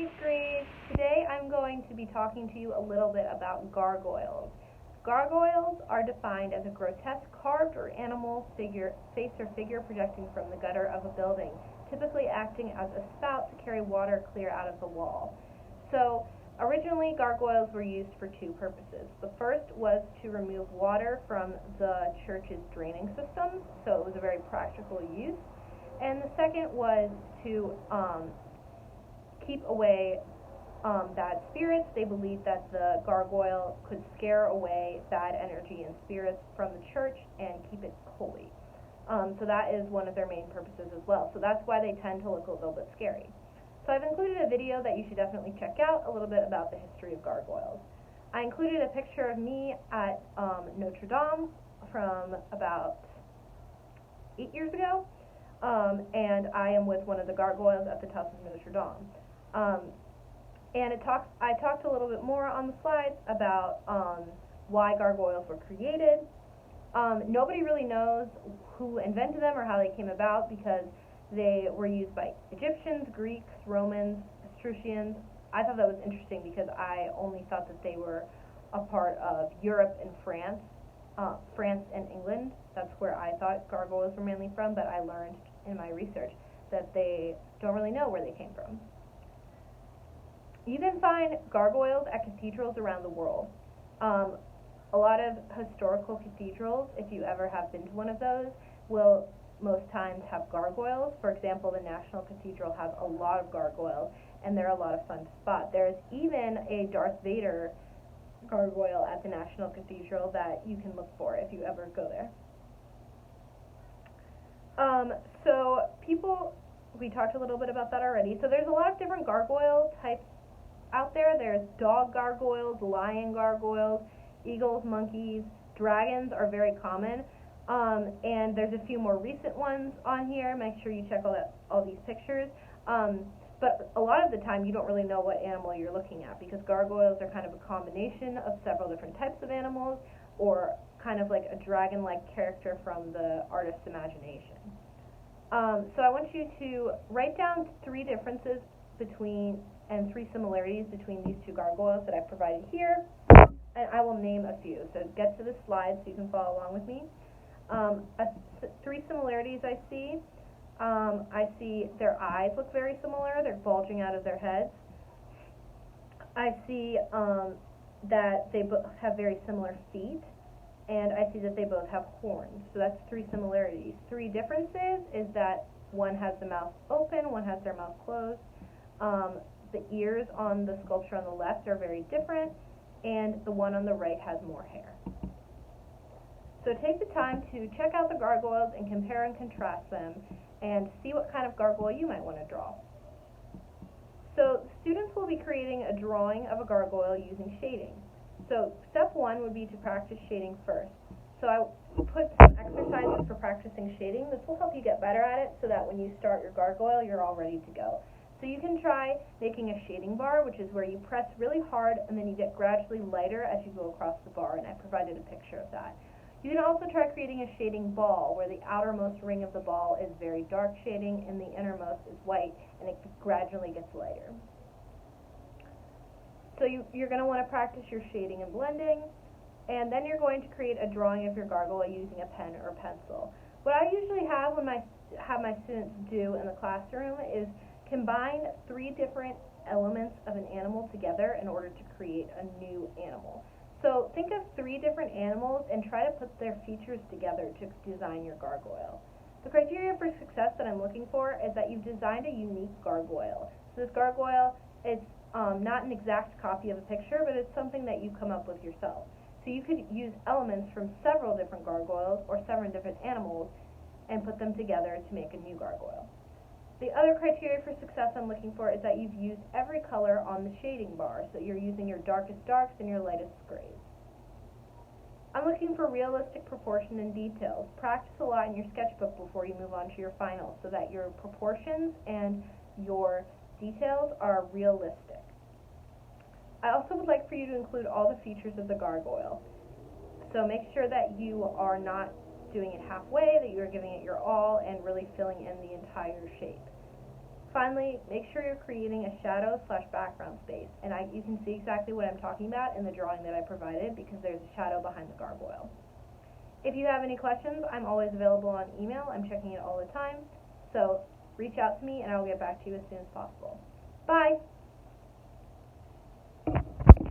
8th grade. Today I'm going to be talking to you a little bit about gargoyles. Gargoyles are defined as a grotesque carved or animal face or figure projecting from the gutter of a building, typically acting as a spout to carry water clear out of the wall. So, originally gargoyles were used for two purposes. The first was to remove water from the church's draining systems, so it was a very practical use. And the second was to keep away bad spirits. They believed that the gargoyle could scare away bad energy and spirits from the church and keep it holy. So that is one of their main purposes as well. So that's why they tend to look a little bit scary. So I've included a video that you should definitely check out, a little bit about the history of gargoyles. I included a picture of me at Notre Dame from about 8 years ago, and I am with one of the gargoyles at the top of Notre Dame. And I talked a little bit more on the slides about why gargoyles were created. Nobody really knows who invented them or how they came about, because they were used by Egyptians, Greeks, Romans, Etruscans. I thought that was interesting because I only thought that they were a part of Europe and France and England. That's where I thought gargoyles were mainly from, but I learned in my research that they don't really know where they came from. You can find gargoyles at cathedrals around the world. A lot of historical cathedrals, if you ever have been to one of those, will most times have gargoyles. For example, the National Cathedral has a lot of gargoyles, and they're a lot of fun to spot. There's even a Darth Vader gargoyle at the National Cathedral that you can look for if you ever go there. We talked a little bit about that already. So there's a lot of different gargoyle types out there. There's dog gargoyles, lion gargoyles, eagles, monkeys, dragons are very common. And there's a few more recent ones on here. Make sure you check all these pictures. But a lot of the time you don't really know what animal you're looking at, because gargoyles are kind of a combination of several different types of animals, or kind of like a dragon-like character from the artist's imagination. So I want you to write down 3 differences and 3 similarities between these two gargoyles that I've provided here, and I will name a few. So get to the slide so you can follow along with me. 3 similarities I see. I see their eyes look very similar. They're bulging out of their heads. I see that they have very similar feet, and I see that they both have horns. So that's 3 similarities. 3 differences is that one has the mouth open, one has their mouth closed. The ears on the sculpture on the left are very different, and the one on the right has more hair. So take the time to check out the gargoyles and compare and contrast them, and see what kind of gargoyle you might want to draw. So students will be creating a drawing of a gargoyle using shading. So step 1 would be to practice shading first. So I put some exercises for practicing shading. This will help you get better at it so that when you start your gargoyle, you're all ready to go. So you can try making a shading bar, which is where you press really hard and then you get gradually lighter as you go across the bar, and I provided a picture of that. You can also try creating a shading ball, where the outermost ring of the ball is very dark shading and the innermost is white, and it gradually gets lighter. So you're going to want to practice your shading and blending, and then you're going to create a drawing of your gargoyle using a pen or pencil. What I usually have when I have my students do in the classroom is combine 3 different elements of an animal together in order to create a new animal. So think of 3 different animals and try to put their features together to design your gargoyle. The criteria for success that I'm looking for is that you've designed a unique gargoyle. So this gargoyle is not an exact copy of a picture, but it's something that you come up with yourself. So you could use elements from several different gargoyles or several different animals and put them together to make a new gargoyle. The other criteria for success I'm looking for is that you've used every color on the shading bar, so you're using your darkest darks and your lightest grays. I'm looking for realistic proportion and details. Practice a lot in your sketchbook before you move on to your final, so that your proportions and your details are realistic. I also would like for you to include all the features of the gargoyle. So make sure that you are not doing it halfway, that you are giving it your all and really filling in the entire shape. Finally, make sure you're creating a shadow/background space, and you can see exactly what I'm talking about in the drawing that I provided because there's a shadow behind the gargoyle. If you have any questions, I'm always available on email. I'm checking it all the time, so reach out to me and I'll get back to you as soon as possible. Bye!